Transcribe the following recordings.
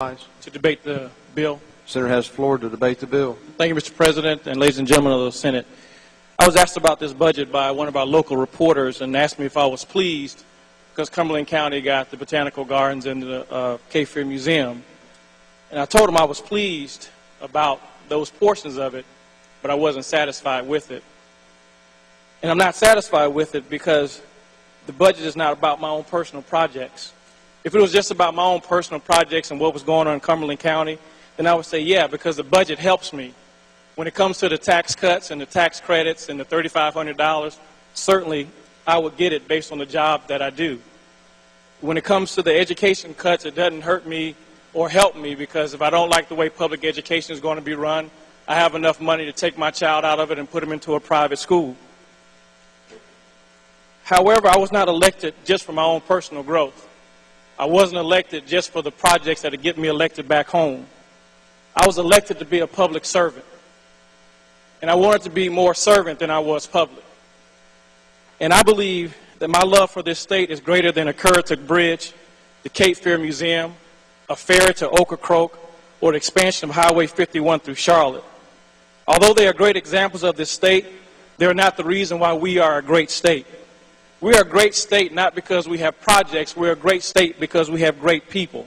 To debate the bill. Senator has the floor to debate the bill. Thank you, Mr. President, and ladies and gentlemen of the Senate. I was asked about this budget by one of our local reporters and asked me if I was pleased because Cumberland County got the Botanical Gardens and the Cape Fear Museum. And I told him I was pleased about those portions of it, but I wasn't satisfied with it. And I'm not satisfied with it because the budget is not about my own personal projects. If it was just about my own personal projects and what was going on in Cumberland County, then I would say, yeah, because the budget helps me. When it comes to the tax cuts and the tax credits and the $3,500, certainly I would get it based on the job that I do. When it comes to the education cuts, it doesn't hurt me or help me because if I don't like the way public education is going to be run, I have enough money to take my child out of it and put him into a private school. However, I was not elected just for my own personal growth. I wasn't elected just for the projects that would get me elected back home. I was elected to be a public servant. And I wanted to be more servant than I was public. And I believe that my love for this state is greater than a Currituck Bridge, the Cape Fear Museum, a ferry to Ocracoke, or the expansion of Highway 51 through Charlotte. Although they are great examples of this state, they are not the reason why we are a great state. We are a great state not because we have projects, we're a great state because we have great people.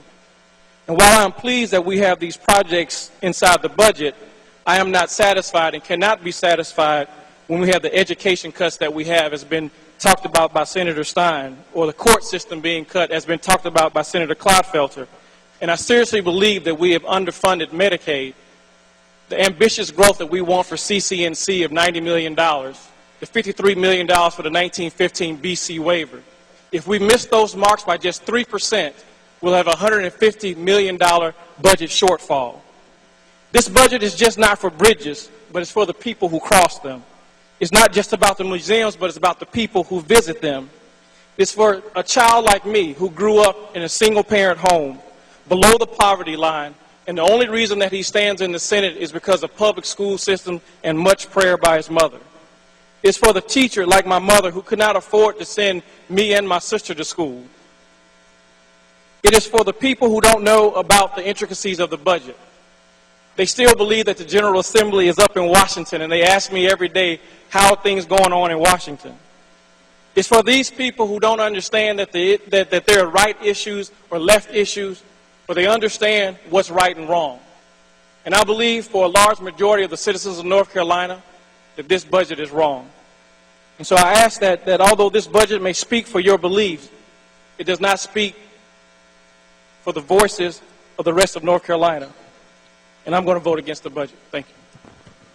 And while I'm pleased that we have these projects inside the budget, I am not satisfied and cannot be satisfied when we have the education cuts that we have as been talked about by Senator Stein, or the court system being cut as been talked about by Senator Clodfelter. And I seriously believe that we have underfunded Medicaid, the ambitious growth that we want for CCNC of $90 million, the $53 million for the 1915 BC waiver. If we miss those marks by just 3%, we'll have a $150 million budget shortfall. This budget is just not for bridges, but it's for the people who cross them. It's not just about the museums, but it's about the people who visit them. It's for a child like me who grew up in a single-parent home, below the poverty line, and the only reason that he stands in the Senate is because of public school system and much prayer by his mother. It's for the teacher like my mother who could not afford to send me and my sister to school. It is for the people who don't know about the intricacies of the budget. They still believe that the General Assembly is up in Washington, and they ask me every day, how are things going on in Washington? It's for these people who don't understand that there are right issues or left issues, but they understand what's right and wrong. And I believe for a large majority of the citizens of North Carolina that this budget is wrong. And so I ask that although this budget may speak for your beliefs, it does not speak for the voices of the rest of North Carolina. And I'm going to vote against the budget. Thank you.